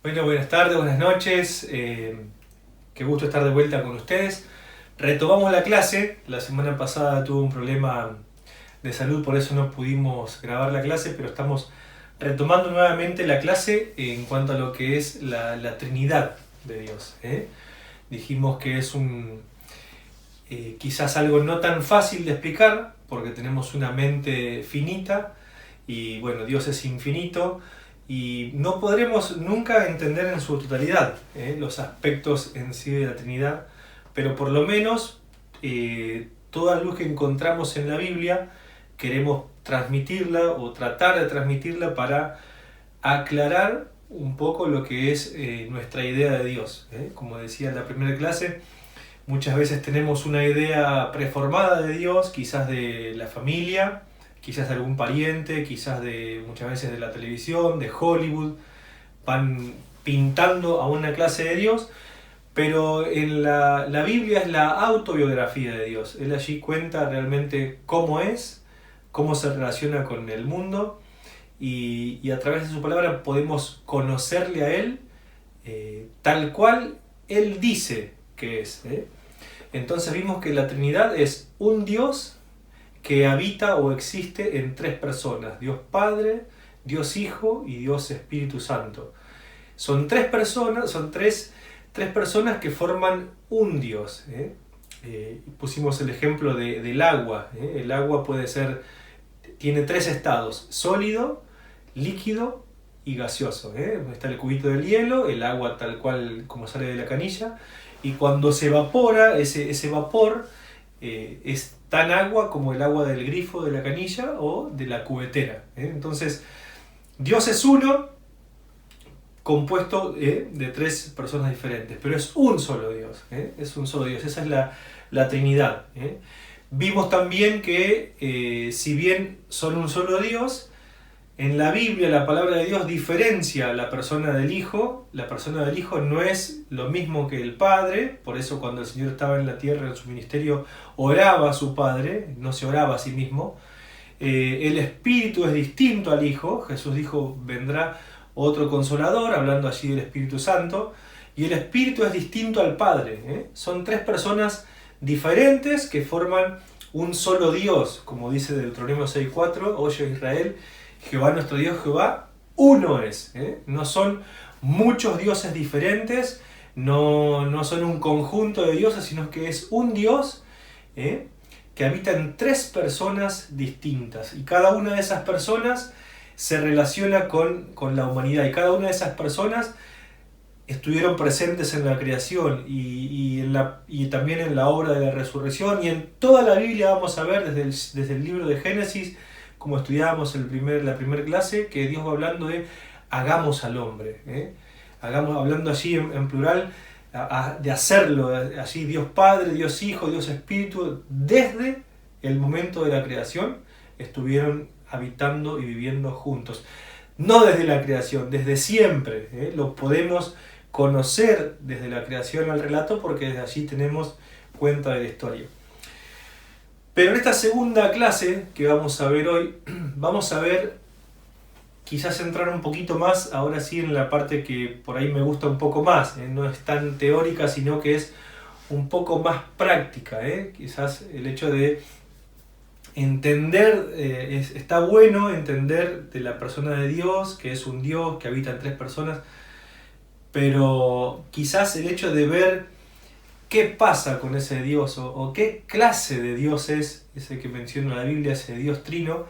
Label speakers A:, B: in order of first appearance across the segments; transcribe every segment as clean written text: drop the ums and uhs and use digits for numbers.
A: Bueno, buenas tardes, buenas noches, qué gusto estar de vuelta con ustedes. Retomamos la clase, la semana pasada tuve un problema de salud, por eso no pudimos grabar la clase, pero estamos retomando nuevamente la clase en cuanto a lo que es la Trinidad de Dios. Dijimos que es quizás algo no tan fácil de explicar, porque tenemos una mente finita, y bueno, Dios es infinito, y no podremos nunca entender en su totalidad los aspectos en sí de la Trinidad, pero por lo menos toda luz que encontramos en la Biblia queremos transmitirla o tratar de transmitirla para aclarar un poco lo que es nuestra idea de Dios. Como decía en la primera clase, muchas veces tenemos una idea preformada de Dios, quizás de la familia, quizás de algún pariente, quizás muchas veces de la televisión, de Hollywood, van pintando a una clase de Dios, pero en la Biblia es la autobiografía de Dios. Él allí cuenta realmente cómo es, cómo se relaciona con el mundo, y a través de su palabra podemos conocerle a Él tal cual Él dice que es. Entonces vimos que la Trinidad es un Dios que habita o existe en tres personas: Dios Padre, Dios Hijo y Dios Espíritu Santo. Son tres personas que forman un Dios. Pusimos el ejemplo del agua. El agua tiene tres estados: sólido, líquido y gaseoso. Está el cubito del hielo, el agua tal cual como sale de la canilla, y cuando se evapora, ese vapor es tan agua como el agua del grifo de la canilla o de la cubetera. Entonces, Dios es uno, compuesto de tres personas diferentes, pero es un solo Dios. Es un solo Dios, esa es la Trinidad. Vimos también que si bien son un solo Dios, en la Biblia la palabra de Dios diferencia la persona del Hijo. La persona del Hijo no es lo mismo que el Padre, por eso cuando el Señor estaba en la tierra en su ministerio oraba a su Padre, no se oraba a sí mismo. El Espíritu es distinto al Hijo. Jesús dijo: vendrá otro Consolador, hablando allí del Espíritu Santo, y el Espíritu es distinto al Padre. Son tres personas diferentes que forman un solo Dios, como dice Deuteronomio 6:4, oye Israel, Jehová nuestro Dios, Jehová, uno es. No son muchos dioses diferentes, no son un conjunto de dioses, sino que es un Dios que habita en tres personas distintas. Y cada una de esas personas se relaciona con la humanidad. Y cada una de esas personas estuvieron presentes en la creación y también en la obra de la resurrección. Y en toda la Biblia vamos a ver desde el libro de Génesis, como estudiábamos la primera clase, que Dios va hablando de hagamos al hombre. Hablando allí en plural, de hacerlo, allí Dios Padre, Dios Hijo, Dios Espíritu, desde el momento de la creación estuvieron habitando y viviendo juntos. No desde la creación, desde siempre. Lo podemos conocer desde la creación al relato, porque desde allí tenemos cuenta de la historia. Pero en esta segunda clase que vamos a ver hoy, vamos a ver, quizás entrar un poquito más, ahora sí, en la parte que por ahí me gusta un poco más. No es tan teórica, sino que es un poco más práctica. Quizás el hecho de entender, está bueno entender de la persona de Dios, que es un Dios que habita en tres personas, pero quizás el hecho de ver qué pasa con ese Dios o qué clase de Dios es ese que menciona la Biblia, ese Dios trino,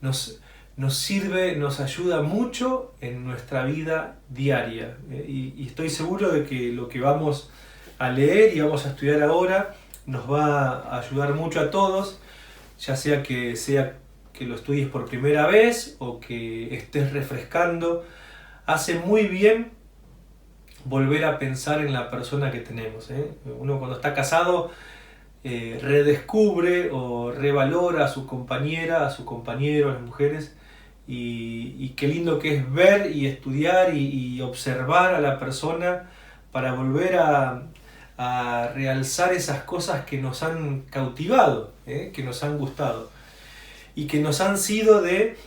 A: nos sirve, nos ayuda mucho en nuestra vida diaria. Y estoy seguro de que lo que vamos a leer y vamos a estudiar ahora nos va a ayudar mucho a todos, ya sea que lo estudies por primera vez o que estés refrescando. Hace muy bien volver a pensar en la persona que tenemos. Uno cuando está casado redescubre o revalora a su compañera, a su compañero, a las mujeres, y qué lindo que es ver y estudiar y observar a la persona para volver a realzar esas cosas que nos han cautivado, que nos han gustado y que nos han sido de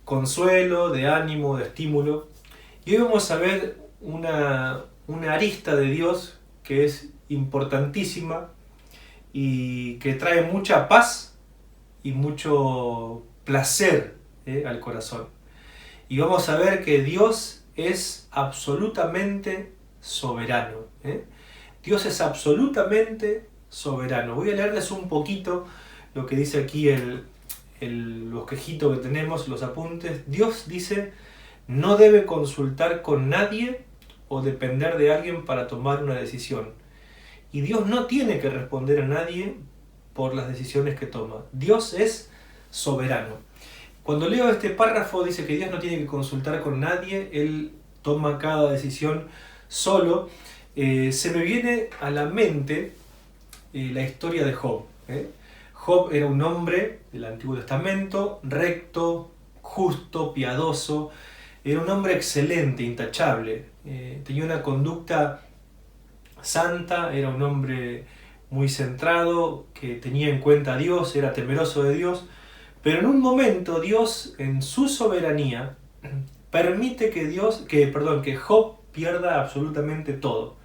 A: consuelo, de ánimo, de estímulo. Y hoy vamos a ver una arista de Dios que es importantísima y que trae mucha paz y mucho placer al corazón. Y vamos a ver que Dios es absolutamente soberano. Dios es absolutamente soberano. Voy a leerles un poquito lo que dice aquí el bosquejito que tenemos, los apuntes. Dios dice: no debe consultar con nadie o depender de alguien para tomar una decisión. Y Dios no tiene que responder a nadie por las decisiones que toma. Dios es soberano. Cuando leo este párrafo dice que Dios no tiene que consultar con nadie, Él toma cada decisión solo. Se me viene a la mente la historia de Job. Job era un hombre del Antiguo Testamento, recto, justo, piadoso. Era un hombre excelente, intachable. Tenía una conducta santa, era un hombre muy centrado, que tenía en cuenta a Dios, era temeroso de Dios. Pero en un momento Dios, en su soberanía, permite que Job pierda absolutamente todo.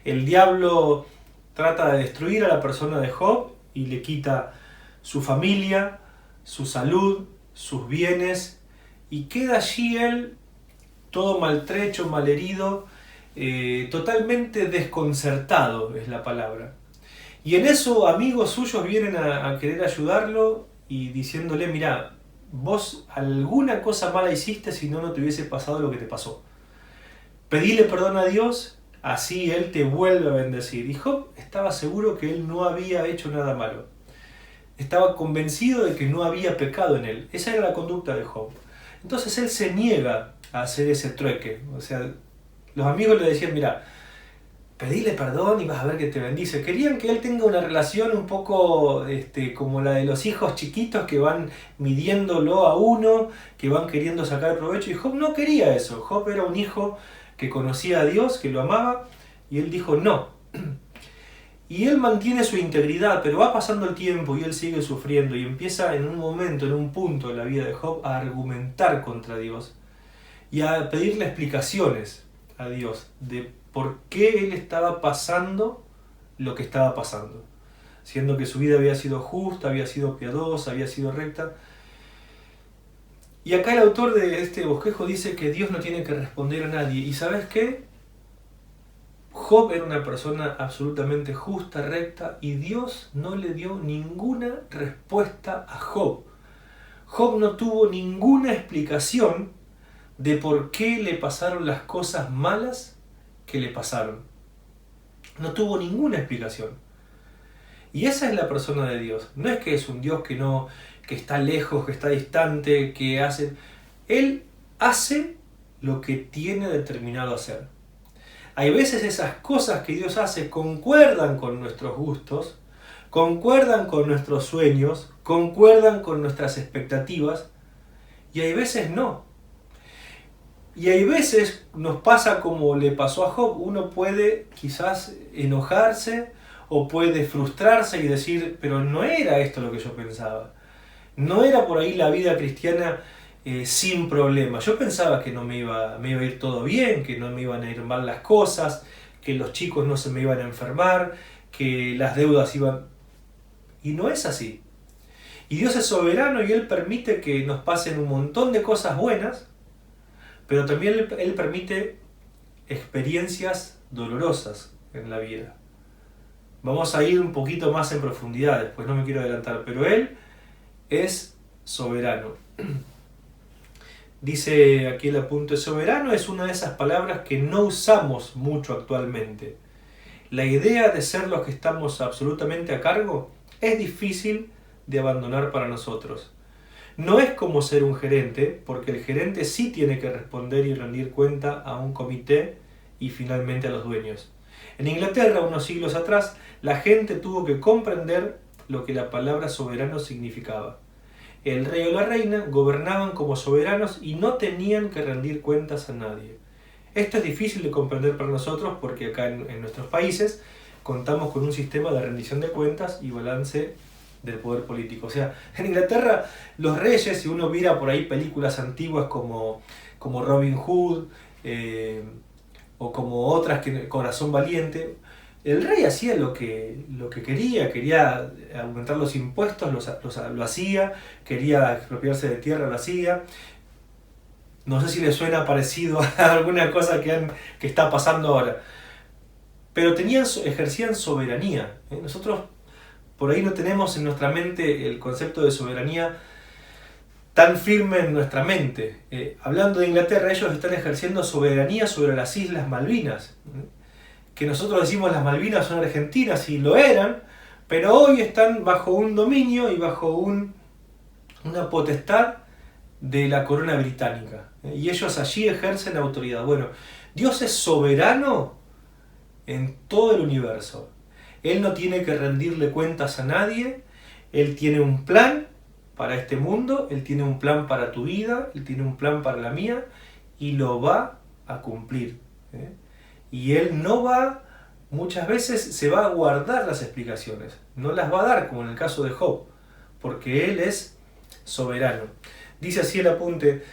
A: El diablo trata de destruir a la persona de Job y le quita su familia, su salud, sus bienes, y queda allí él todo maltrecho, malherido, totalmente desconcertado es la palabra. Y en eso amigos suyos vienen a querer ayudarlo y diciéndole: mira, vos alguna cosa mala hiciste, si no te hubiese pasado lo que te pasó. Pedile perdón a Dios, así Él te vuelve a bendecir. Y Job estaba seguro que él no había hecho nada malo. Estaba convencido de que no había pecado en él. Esa era la conducta de Job. Entonces él se niega a hacer ese trueque. O sea, los amigos le decían: mira, pedile perdón y vas a ver que te bendice. Querían que él tenga una relación un poco como la de los hijos chiquitos que van midiéndolo a uno, que van queriendo sacar provecho. Y Job no quería eso. Job era un hijo que conocía a Dios, que lo amaba, y él dijo no. Y él mantiene su integridad, pero va pasando el tiempo y él sigue sufriendo y empieza en un momento, en un punto de la vida de Job, a argumentar contra Dios y a pedirle explicaciones a Dios de por qué él estaba pasando lo que estaba pasando, siendo que su vida había sido justa, había sido piadosa, había sido recta. Y acá el autor de este bosquejo dice que Dios no tiene que responder a nadie. ¿Y sabes qué? Job era una persona absolutamente justa, recta, y Dios no le dio ninguna respuesta a Job. Job no tuvo ninguna explicación de por qué le pasaron las cosas malas que le pasaron. No tuvo ninguna explicación. Y esa es la persona de Dios. No es que es un Dios que está lejos, que está distante, que hace... Él hace lo que tiene determinado hacer. Hay veces esas cosas que Dios hace concuerdan con nuestros gustos, concuerdan con nuestros sueños, concuerdan con nuestras expectativas, y hay veces no. Y hay veces nos pasa como le pasó a Job. Uno puede quizás enojarse o puede frustrarse y decir: pero no era esto lo que yo pensaba. No era por ahí la vida cristiana sin problemas. Yo pensaba que me iba a ir todo bien, que no me iban a ir mal las cosas, que los chicos no se me iban a enfermar, que las deudas iban... Y no es así. Y Dios es soberano y Él permite que nos pasen un montón de cosas buenas pero también Él permite experiencias dolorosas en la vida. Vamos a ir un poquito más en profundidad, después no me quiero adelantar, pero Él es soberano. Dice aquí el apunte: soberano es una de esas palabras que no usamos mucho actualmente. La idea de ser los que estamos absolutamente a cargo es difícil de abandonar para nosotros. No es como ser un gerente, porque el gerente sí tiene que responder y rendir cuenta a un comité y finalmente a los dueños. En Inglaterra, unos siglos atrás, la gente tuvo que comprender lo que la palabra soberano significaba. El rey o la reina gobernaban como soberanos y no tenían que rendir cuentas a nadie. Esto es difícil de comprender para nosotros porque acá en nuestros países contamos con un sistema de rendición de cuentas y balance del poder político. O sea, en Inglaterra los reyes, si uno mira por ahí películas antiguas como Robin Hood o como otras que Corazón Valiente, el rey hacía lo que quería aumentar los impuestos, lo hacía, quería expropiarse de tierra, lo hacía. No sé si les suena parecido a alguna cosa que está pasando ahora. Pero ejercían soberanía. Nosotros por ahí no tenemos en nuestra mente el concepto de soberanía tan firme en nuestra mente. Hablando de Inglaterra, ellos están ejerciendo soberanía sobre las Islas Malvinas. Que nosotros decimos las Malvinas son argentinas, y lo eran, pero hoy están bajo un dominio y bajo una potestad de la corona británica. Y ellos allí ejercen autoridad. Bueno, Dios es soberano en todo el universo. Él no tiene que rendirle cuentas a nadie. Él tiene un plan para este mundo, Él tiene un plan para tu vida, Él tiene un plan para la mía, y lo va a cumplir. Y Él muchas veces se va a guardar las explicaciones, no las va a dar, como en el caso de Job, porque Él es soberano. Dice así el apunte: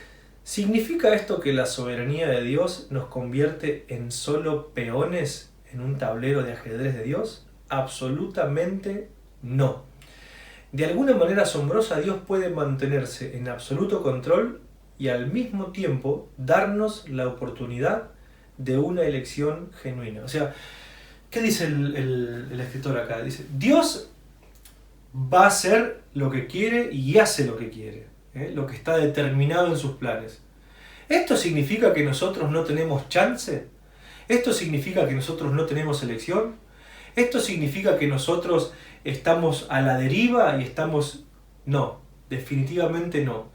A: ¿significa esto que la soberanía de Dios nos convierte en solo peones en un tablero de ajedrez de Dios? Absolutamente no. De alguna manera asombrosa, Dios puede mantenerse en absoluto control y al mismo tiempo darnos la oportunidad de una elección genuina. O sea, ¿qué dice el escritor acá? Dice: Dios va a hacer lo que quiere y hace lo que quiere, lo que está determinado en sus planes. ¿Esto significa que nosotros no tenemos chance? ¿Esto significa que nosotros no tenemos elección? ¿Esto significa que nosotros estamos a la deriva y estamos...? No, definitivamente no.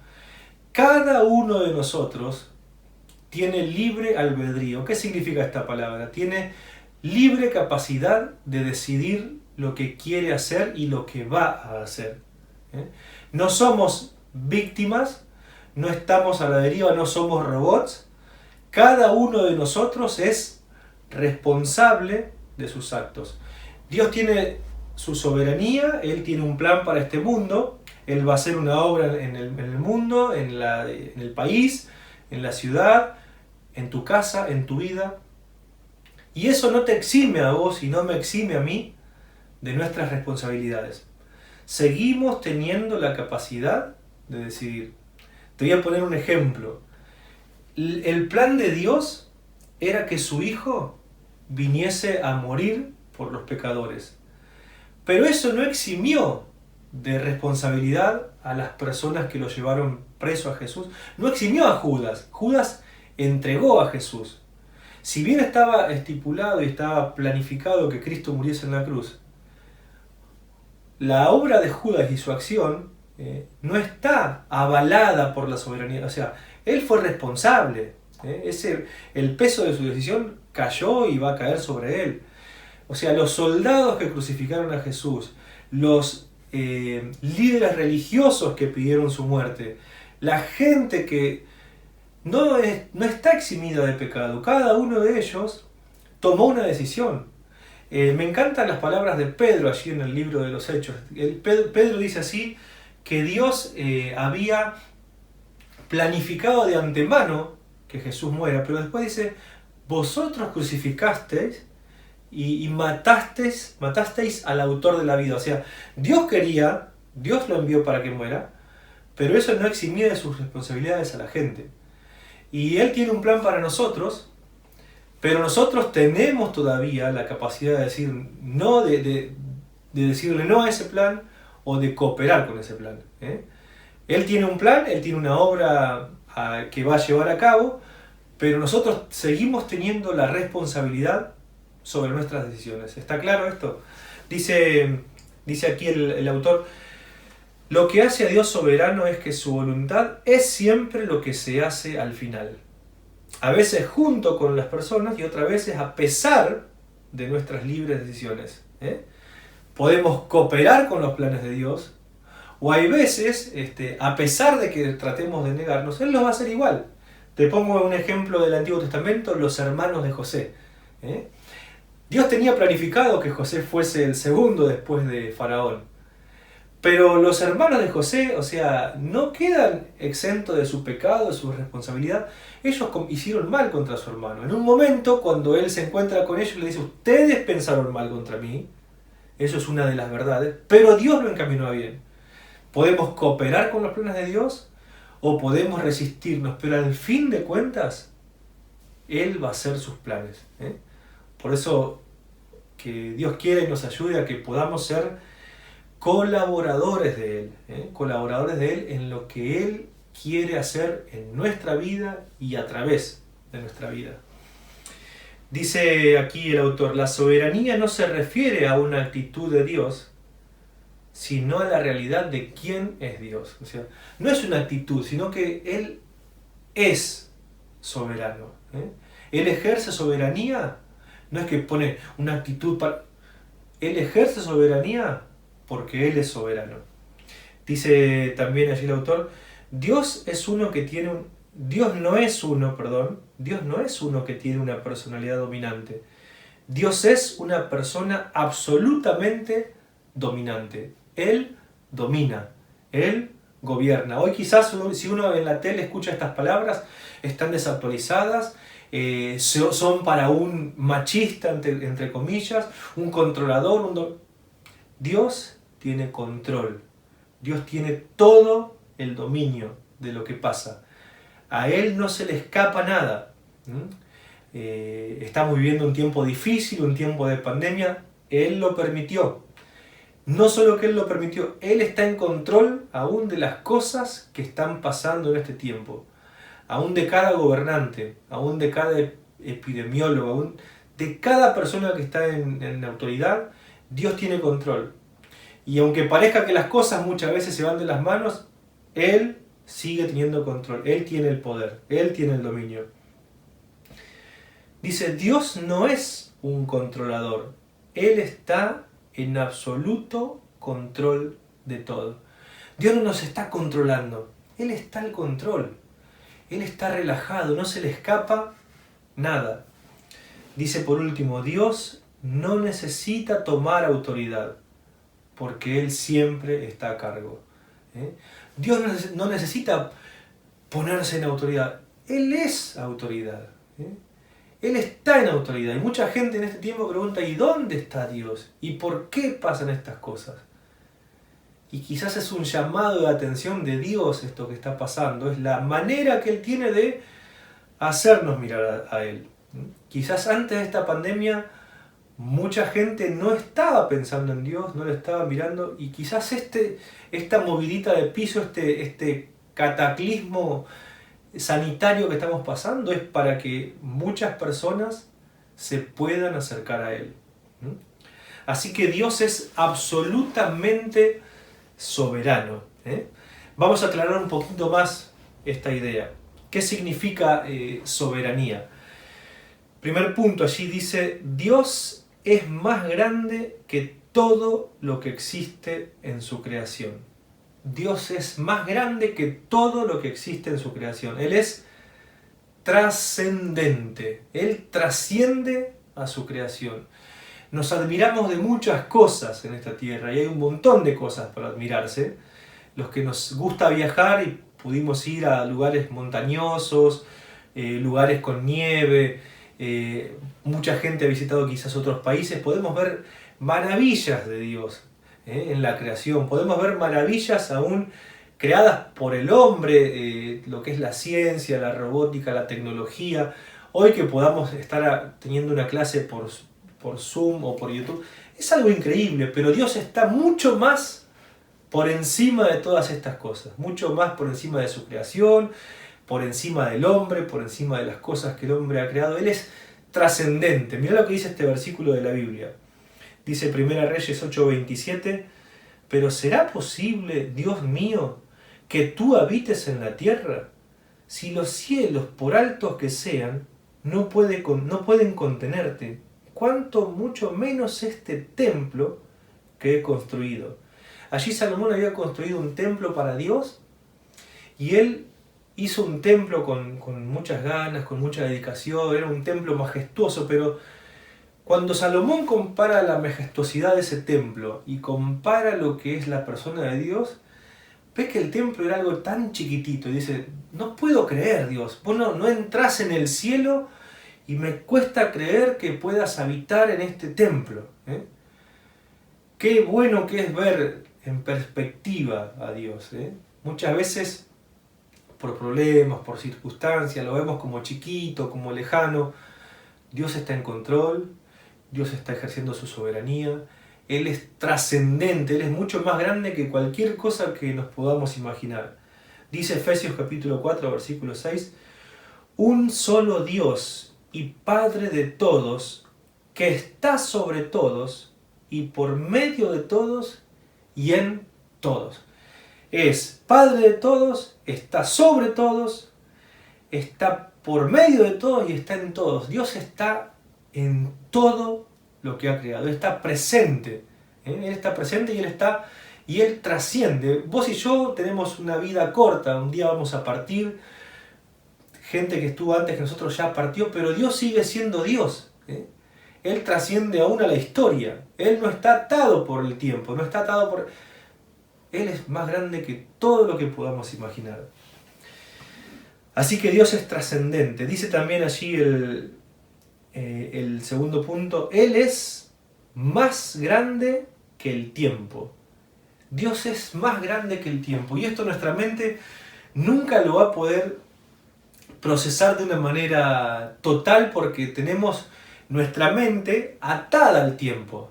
A: Cada uno de nosotros tiene libre albedrío. ¿Qué significa esta palabra? Tiene libre capacidad de decidir lo que quiere hacer y lo que va a hacer. No somos víctimas, no estamos a la deriva, no somos robots. Cada uno de nosotros es responsable de sus actos. Dios tiene su soberanía, Él tiene un plan para este mundo, Él va a hacer una obra en el mundo, en el país, en la ciudad, en tu casa, en tu vida. Y eso no te exime a vos y no me exime a mí de nuestras responsabilidades. Seguimos teniendo la capacidad de decidir. Te voy a poner un ejemplo. El plan de Dios era que su Hijo viniese a morir por los pecadores. Pero eso no eximió de responsabilidad a las personas que lo llevaron preso a Jesús. No eximió a Judas. Judas entregó a Jesús. Si bien estaba estipulado y estaba planificado que Cristo muriese en la cruz, la obra de Judas y su acción no está avalada por la soberanía. O sea, él fue responsable. El peso de su decisión cayó y va a caer sobre él. O sea, los soldados que crucificaron a Jesús, los líderes religiosos que pidieron su muerte, la gente que no está eximida de pecado, cada uno de ellos tomó una decisión. Me encantan las palabras de Pedro allí en el libro de los Hechos. Pedro dice así, que Dios había planificado de antemano que Jesús muera, pero después dice: vosotros crucificasteis y matasteis al autor de la vida. O sea, Dios lo envió para que muera, pero eso no eximía de sus responsabilidades a la gente. Y Él tiene un plan para nosotros, pero nosotros tenemos todavía la capacidad de decir no, de decirle no a ese plan o de cooperar con ese plan. Él tiene un plan, Él tiene una obra que va a llevar a cabo, pero nosotros seguimos teniendo la responsabilidad sobre nuestras decisiones. ¿Está claro esto? Dice aquí el autor, lo que hace a Dios soberano es que su voluntad es siempre lo que se hace al final. A veces junto con las personas y otras veces a pesar de nuestras libres decisiones. Podemos cooperar con los planes de Dios, o hay veces, a pesar de que tratemos de negarnos, Él los va a hacer igual. Te pongo un ejemplo del Antiguo Testamento, los hermanos de José. Dios tenía planificado que José fuese el segundo después de Faraón. Pero los hermanos de José, o sea, no quedan exentos de su pecado, de su responsabilidad. Ellos hicieron mal contra su hermano. En un momento, cuando él se encuentra con ellos, le dice, ustedes pensaron mal contra mí. Eso es una de las verdades. Pero Dios lo encaminó a bien. Podemos cooperar con los planes de Dios o podemos resistirnos. Pero al fin de cuentas, Él va a hacer sus planes. Por eso que Dios quiere y nos ayude a que podamos ser colaboradores de Él, colaboradores de Él en lo que Él quiere hacer en nuestra vida y a través de nuestra vida. Dice aquí el autor, la soberanía no se refiere a una actitud de Dios, sino a la realidad de quién es Dios. O sea, no es una actitud, sino que Él es soberano. Él ejerce soberanía, no es que pone una actitud para... Él ejerce soberanía porque Él es soberano. Dice también allí el autor, Dios no es uno que tiene una personalidad dominante. Dios es una persona absolutamente dominante. Él domina, Él gobierna. Hoy quizás si uno en la tele escucha estas palabras, están desactualizadas, son para un machista, entre comillas, un controlador. Dios tiene control. Dios tiene todo el dominio de lo que pasa. A Él no se le escapa nada. Estamos viviendo un tiempo difícil, un tiempo de pandemia. Él lo permitió. No solo que Él lo permitió, Él está en control aún de las cosas que están pasando en este tiempo. Aún de cada gobernante, aún de cada epidemiólogo, aún de cada persona que está en autoridad, Dios tiene control. Y aunque parezca que las cosas muchas veces se van de las manos, Él sigue teniendo control. Él tiene el poder, Él tiene el dominio. Dice, Dios no es un controlador. Él está en absoluto control de todo. Dios no nos está controlando. Él está al control. Él está relajado, no se le escapa nada. Dice por último, Dios no necesita tomar autoridad, porque Él siempre está a cargo. Dios no necesita ponerse en autoridad. Él es autoridad. Él está en autoridad. Y mucha gente en este tiempo pregunta, ¿y dónde está Dios? ¿Y por qué pasan estas cosas? Y quizás es un llamado de atención de Dios esto que está pasando. Es la manera que Él tiene de hacernos mirar a Él. Quizás antes de esta pandemia mucha gente no estaba pensando en Dios, no lo estaba mirando, y quizás esta movidita de piso, este cataclismo sanitario que estamos pasando es para que muchas personas se puedan acercar a Él. Así que Dios es absolutamente soberano. Vamos a aclarar un poquito más esta idea. ¿Qué significa soberanía? Primer punto, allí dice, Dios es más grande que todo lo que existe en su creación. Dios es más grande que todo lo que existe en su creación. Él es trascendente. Él trasciende a su creación. Nos admiramos de muchas cosas en esta tierra y hay un montón de cosas para admirarse. Los que nos gusta viajar y pudimos ir a lugares montañosos, lugares con nieve, mucha gente ha visitado quizás otros países, podemos ver maravillas de Dios en la creación, podemos ver maravillas aún creadas por el hombre, lo que es la ciencia, la robótica, la tecnología. Hoy que podamos estar teniendo una clase por Zoom o por YouTube, es algo increíble, pero Dios está mucho más por encima de todas estas cosas, mucho más por encima de su creación, por encima del hombre, por encima de las cosas que el hombre ha creado. Él es trascendente. Mirá lo que dice este versículo de la Biblia. Dice 1 Reyes 8:27, pero ¿será posible, Dios mío, que tú habites en la tierra? Si los cielos, por altos que sean, no pueden contenerte, cuánto mucho menos este templo que he construido. Allí Salomón había construido un templo para Dios y él hizo un templo con muchas ganas, con mucha dedicación, era un templo majestuoso, pero cuando Salomón compara la majestuosidad de ese templo y compara lo que es la persona de Dios, ve que el templo era algo tan chiquitito y dice, no puedo creer, Dios, vos no entras en el cielo y me cuesta creer que puedas habitar en este templo. Qué bueno que es ver en perspectiva a Dios. Muchas veces por problemas, por circunstancias, lo vemos como chiquito, como lejano. Dios está en control, Dios está ejerciendo su soberanía, Él es trascendente, Él es mucho más grande que cualquier cosa que nos podamos imaginar. Dice Efesios capítulo 4, versículo 6, un solo Dios y Padre de todos, que está sobre todos y por medio de todos y en todos. Es Padre de todos, está sobre todos, está por medio de todos y está en todos. Dios está en todo lo que ha creado. Él está presente. Él está presente y Él trasciende. Vos y yo tenemos una vida corta. Un día vamos a partir. Gente que estuvo antes que nosotros ya partió, pero Dios sigue siendo Dios. Él trasciende aún a la historia. Él no está atado por el tiempo. No está atado por... Él es más grande que todo lo que podamos imaginar. Así que Dios es trascendente. Dice también allí el segundo punto, Él es más grande que el tiempo. Dios es más grande que el tiempo. Y esto nuestra mente nunca lo va a poder procesar de una manera total porque tenemos nuestra mente atada al tiempo.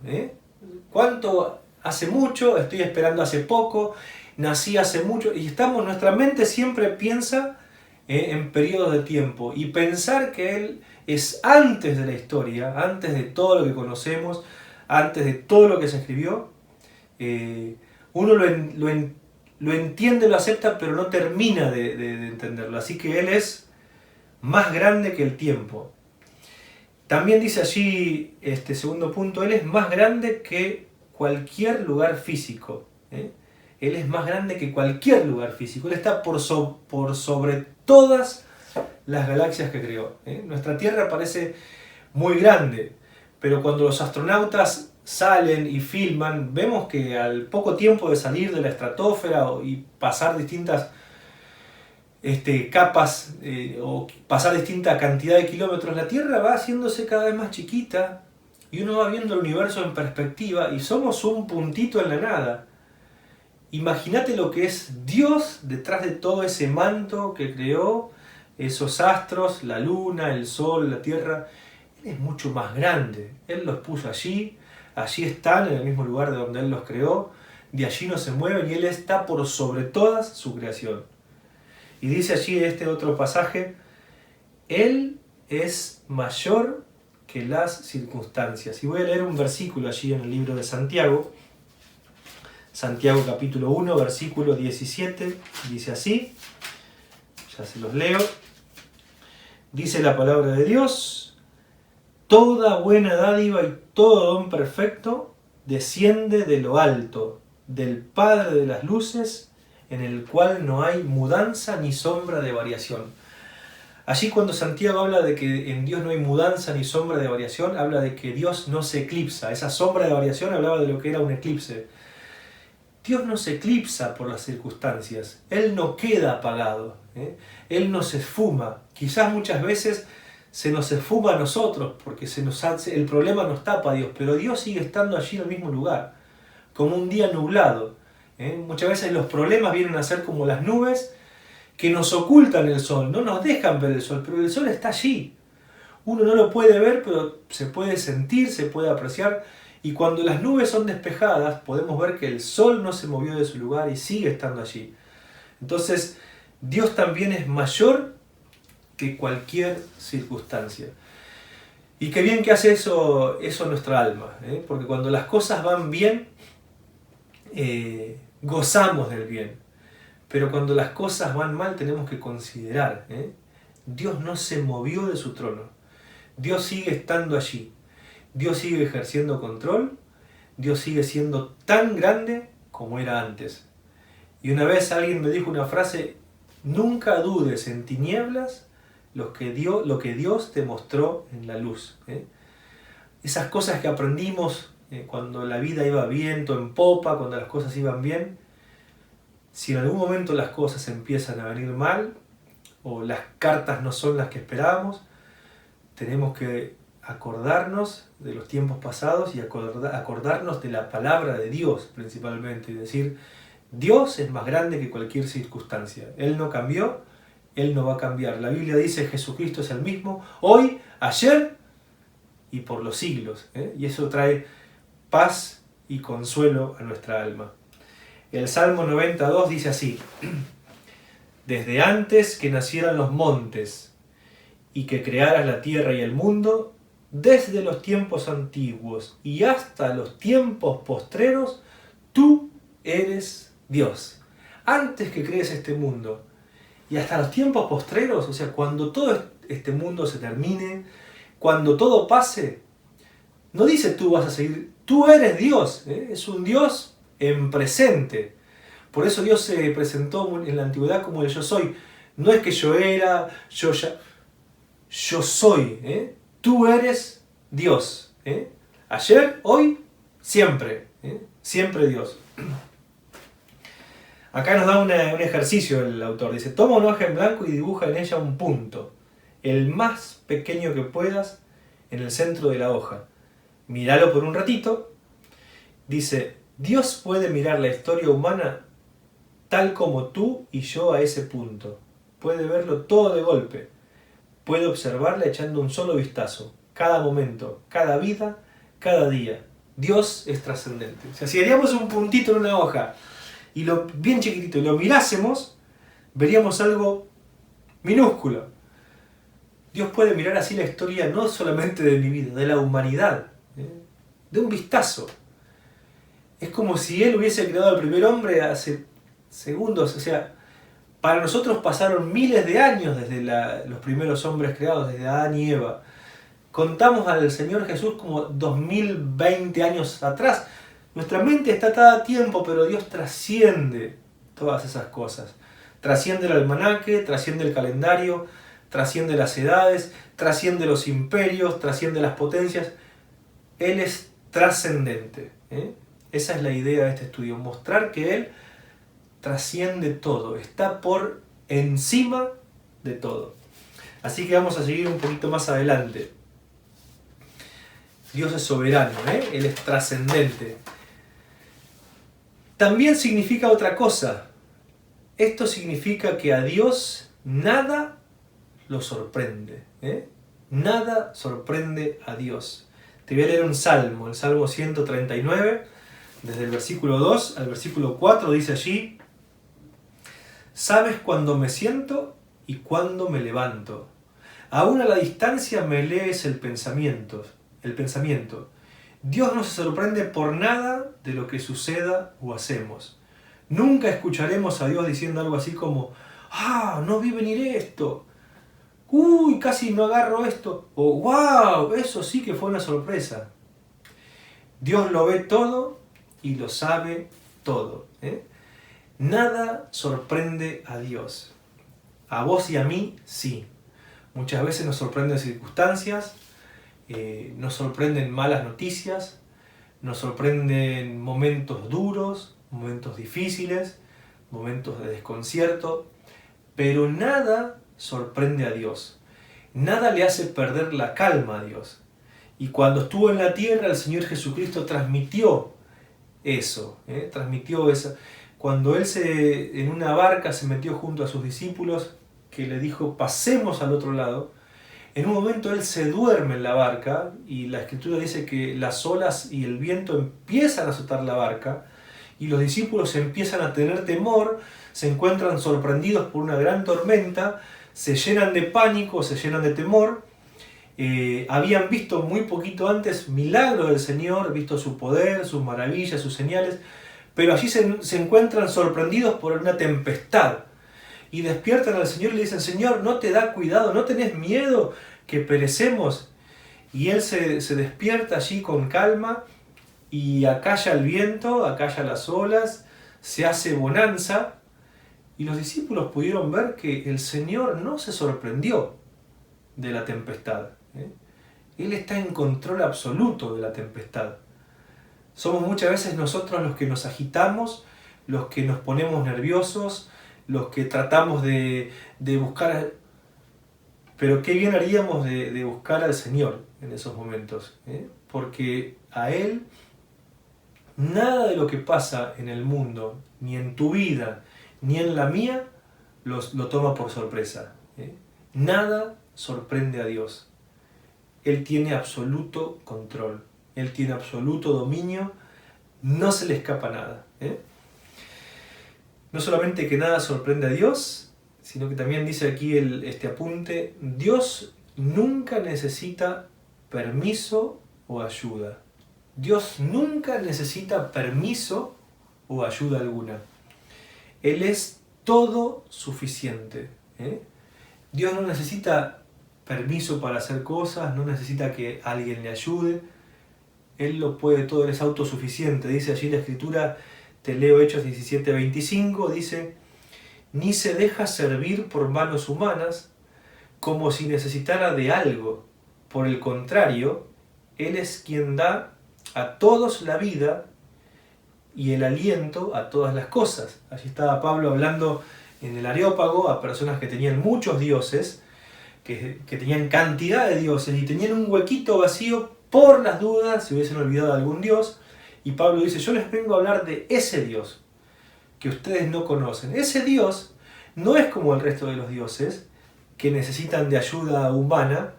A: ¿Cuánto hace mucho? Estoy esperando hace poco. Nací hace mucho. Y nuestra mente siempre piensa en periodos de tiempo. Y pensar que Él es antes de la historia, antes de todo lo que conocemos, antes de todo lo que se escribió, uno lo entiende, lo acepta, pero no termina de entenderlo. Así que Él es más grande que el tiempo. También dice allí, este segundo punto, Él es más grande que cualquier lugar físico. Él es más grande que cualquier lugar físico. Él está por sobre todas las galaxias que creó. Nuestra Tierra parece muy grande, pero cuando los astronautas salen y filman, vemos que al poco tiempo de salir de la estratosfera y pasar distintas capas o pasar distinta cantidad de kilómetros, la Tierra va haciéndose cada vez más chiquita y uno va viendo el universo en perspectiva y somos un puntito en la nada. Imagínate lo que es Dios detrás de todo ese manto que creó, esos astros, la luna, el sol, la tierra. Él es mucho más grande. Él los puso allí están en el mismo lugar de donde Él los creó, de allí no se mueven y Él está por sobre toda su creación. Y dice allí este otro pasaje, Él es mayor que las circunstancias. Y voy a leer un versículo allí en el libro de Santiago. Santiago capítulo 1, versículo 17, dice así, ya se los leo, dice la palabra de Dios, toda buena dádiva y todo don perfecto desciende de lo alto, del Padre de las luces, en el cual no hay mudanza ni sombra de variación. Allí cuando Santiago habla de que en Dios no hay mudanza ni sombra de variación, habla de que Dios no se eclipsa. Esa sombra de variación hablaba de lo que era un eclipse. Dios no se eclipsa por las circunstancias, Él no queda apagado, Él no se esfuma. Quizás muchas veces se nos esfuma a nosotros porque el problema nos tapa a Dios, pero Dios sigue estando allí en el mismo lugar, como un día nublado. Muchas veces los problemas vienen a ser como las nubes que nos ocultan el sol, no nos dejan ver el sol, pero el sol está allí. Uno no lo puede ver, pero se puede sentir, se puede apreciar. Y cuando las nubes son despejadas, podemos ver que el sol no se movió de su lugar y sigue estando allí. Entonces, Dios también es mayor que cualquier circunstancia. Y qué bien que hace eso nuestra alma, porque cuando las cosas van bien, gozamos del bien. Pero cuando las cosas van mal, tenemos que considerar, Dios no se movió de su trono. Dios sigue estando allí. Dios sigue ejerciendo control. Dios sigue siendo tan grande como era antes. Y una vez alguien me dijo una frase: nunca dudes en tinieblas lo que Dios te mostró en la luz. Esas cosas que aprendimos cuando la vida iba viento en popa, cuando las cosas iban bien, si en algún momento las cosas empiezan a venir mal o las cartas no son las que esperábamos, tenemos que acordarnos de los tiempos pasados y acordarnos de la palabra de Dios principalmente, y decir: Dios es más grande que cualquier circunstancia. Él no cambió, Él no va a cambiar. La Biblia dice: Jesucristo es el mismo, hoy, ayer y por los siglos. Y eso trae paz y consuelo a nuestra alma. El Salmo 92 dice así: desde antes que nacieran los montes y que crearas la tierra y el mundo, desde los tiempos antiguos y hasta los tiempos postreros, tú eres Dios. Antes que crees este mundo y hasta los tiempos postreros, o sea, cuando todo este mundo se termine, cuando todo pase, no dice tú vas a seguir, tú eres Dios, es un Dios en presente. Por eso Dios se presentó en la antigüedad como el yo soy. No es que yo era, yo ya, yo soy. Tú eres Dios. Ayer, hoy, siempre. Siempre Dios. Acá nos da un ejercicio el autor. Dice: toma una hoja en blanco y dibuja en ella un punto, el más pequeño que puedas, en el centro de la hoja. Míralo por un ratito. Dice: Dios puede mirar la historia humana tal como tú y yo a ese punto. Puede verlo todo de golpe. Puede observarla echando un solo vistazo. Cada momento, cada vida, cada día. Dios es trascendente. O sea, si haríamos un puntito en una hoja y bien chiquitito y lo mirásemos, veríamos algo minúsculo. Dios puede mirar así la historia no solamente de mi vida, de la humanidad, de un vistazo. Es como si Él hubiese creado al primer hombre hace segundos. O sea, para nosotros pasaron miles de años desde los primeros hombres creados, desde Adán y Eva. Contamos al Señor Jesús como 2020 años atrás. Nuestra mente está atada a tiempo, pero Dios trasciende todas esas cosas. Trasciende el almanaque, trasciende el calendario, trasciende las edades, trasciende los imperios, trasciende las potencias. Él es trascendente. Esa es la idea de este estudio, mostrar que Él trasciende todo, está por encima de todo. Así que vamos a seguir un poquito más adelante. Dios es soberano, Él es trascendente. También significa otra cosa. Esto significa que a Dios nada lo sorprende. Nada sorprende a Dios. Te voy a leer un salmo, el Salmo 139, desde el versículo 2 al versículo 4, dice allí: sabes cuándo me siento y cuándo me levanto. Aún a la distancia me lees el pensamiento. Dios no se sorprende por nada de lo que suceda o hacemos. Nunca escucharemos a Dios diciendo algo así como: no vi venir esto. Uy, casi no agarro esto. O wow, eso sí que fue una sorpresa. Dios lo ve todo y lo sabe todo. Nada sorprende a Dios. A vos y a mí, sí. Muchas veces nos sorprenden circunstancias, nos sorprenden malas noticias, nos sorprenden momentos duros, momentos difíciles, momentos de desconcierto, pero nada sorprende a Dios. Nada le hace perder la calma a Dios. Y cuando estuvo en la tierra, el Señor Jesucristo transmitió eso, transmitió esa. cuando él en una barca se metió junto a sus discípulos, que le dijo, pasemos al otro lado, en un momento él se duerme en la barca y la escritura dice que las olas y el viento empiezan a azotar la barca y los discípulos empiezan a tener temor, se encuentran sorprendidos por una gran tormenta, se llenan de pánico, se llenan de temor. Habían visto muy poquito antes milagros del Señor, visto su poder, sus maravillas, sus señales, pero allí se encuentran sorprendidos por una tempestad. Y despiertan al Señor y le dicen, Señor, ¿no te da cuidado? ¿No tenés miedo que perecemos? Y Él se despierta allí con calma y acalla el viento, acalla las olas, se hace bonanza. Y los discípulos pudieron ver que el Señor no se sorprendió de la tempestad. Él está en control absoluto de la tempestad. Somos muchas veces nosotros los que nos agitamos, los que nos ponemos nerviosos, los que tratamos de buscar, pero qué bien haríamos de buscar al Señor en esos momentos, porque a Él nada de lo que pasa en el mundo, ni en tu vida, ni en la mía, lo toma por sorpresa. Nada sorprende a Dios. Él tiene absoluto control, Él tiene absoluto dominio, no se le escapa nada. No solamente que nada sorprende a Dios, sino que también dice aquí este apunte, Dios nunca necesita permiso o ayuda. Dios nunca necesita permiso o ayuda alguna. Él es todo suficiente. Dios no necesita permiso para hacer cosas, no necesita que alguien le ayude. Él lo puede todo, Él es autosuficiente. Dice allí la Escritura, te leo Hechos 17:25, dice, ni se deja servir por manos humanas como si necesitara de algo. Por el contrario, Él es quien da a todos la vida y el aliento a todas las cosas. Allí estaba Pablo hablando en el Areópago a personas que tenían muchos dioses, que tenían cantidad de dioses y tenían un huequito vacío por las dudas, si hubiesen olvidado de algún dios. Y Pablo dice, yo les vengo a hablar de ese Dios que ustedes no conocen. Ese Dios no es como el resto de los dioses que necesitan de ayuda humana.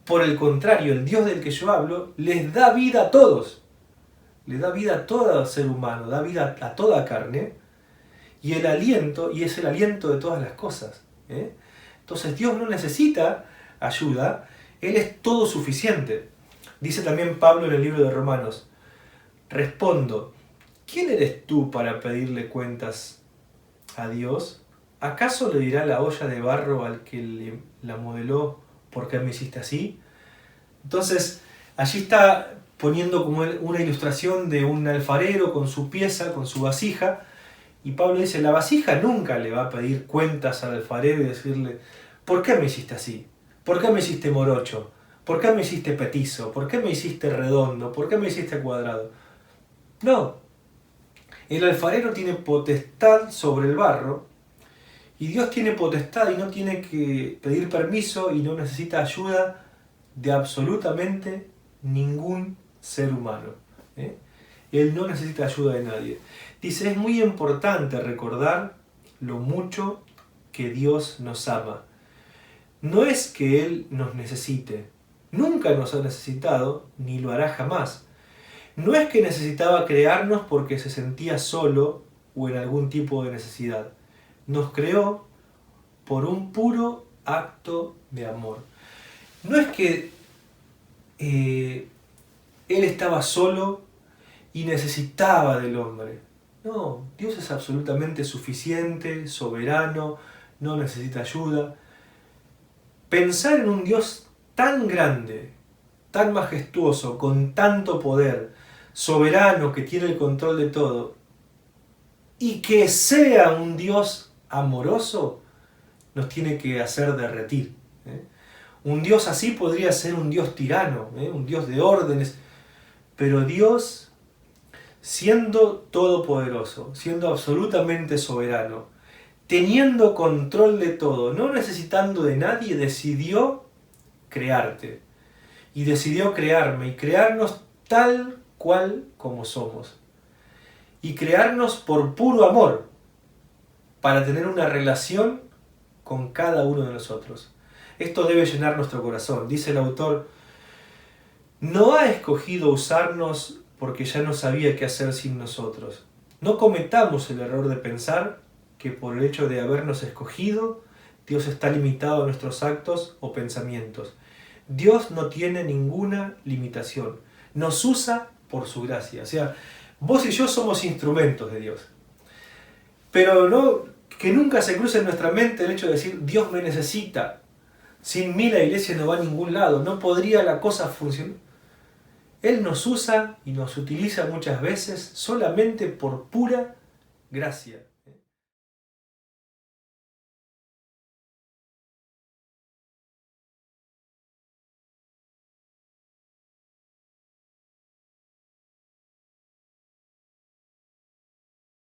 A: Por el contrario, el Dios del que yo hablo les da vida a todos. Le da vida a todo ser humano, da vida a toda carne. Y es el aliento de todas las cosas. Entonces Dios no necesita ayuda, Él es todo suficiente. Dice también Pablo en el libro de Romanos, respondo, ¿quién eres tú para pedirle cuentas a Dios? ¿Acaso le dirá la olla de barro al que la modeló, por qué me hiciste así? Entonces, allí está poniendo como una ilustración de un alfarero con su pieza, con su vasija, y Pablo dice, la vasija nunca le va a pedir cuentas al alfarero y decirle, ¿por qué me hiciste así? ¿Por qué me hiciste morocho? ¿Por qué me hiciste petizo? ¿Por qué me hiciste redondo? ¿Por qué me hiciste cuadrado? No. El alfarero tiene potestad sobre el barro y Dios tiene potestad y no tiene que pedir permiso y no necesita ayuda de absolutamente ningún ser humano. Él no necesita ayuda de nadie. Dice, es muy importante recordar lo mucho que Dios nos ama. No es que Él nos necesite, nunca nos ha necesitado, ni lo hará jamás. No es que necesitaba crearnos porque se sentía solo o en algún tipo de necesidad. Nos creó por un puro acto de amor. No es que Él estaba solo y necesitaba del hombre. No, Dios es absolutamente suficiente, soberano, no necesita ayuda. Pensar en un Dios tan grande, tan majestuoso, con tanto poder, soberano, que tiene el control de todo, y que sea un Dios amoroso, nos tiene que hacer derretir. Un Dios así podría ser un Dios tirano, un Dios de órdenes, pero Dios, siendo todopoderoso, siendo absolutamente soberano, teniendo control de todo, no necesitando de nadie, decidió crearte. Y decidió crearme y crearnos tal cual como somos. y crearnos por puro amor para tener una relación con cada uno de nosotros. Esto debe llenar nuestro corazón. Dice el autor, no ha escogido usarnos porque ya no sabía qué hacer sin nosotros. No cometamos el error de pensar que por el hecho de habernos escogido, Dios está limitado a nuestros actos o pensamientos. Dios no tiene ninguna limitación. Nos usa por su gracia. O sea, vos y yo somos instrumentos de Dios. Pero no, que nunca se cruce en nuestra mente el hecho de decir, Dios me necesita. Sin mí la iglesia no va a ningún lado. No podría la cosa funcionar. Él nos usa y nos utiliza muchas veces solamente por pura gracia.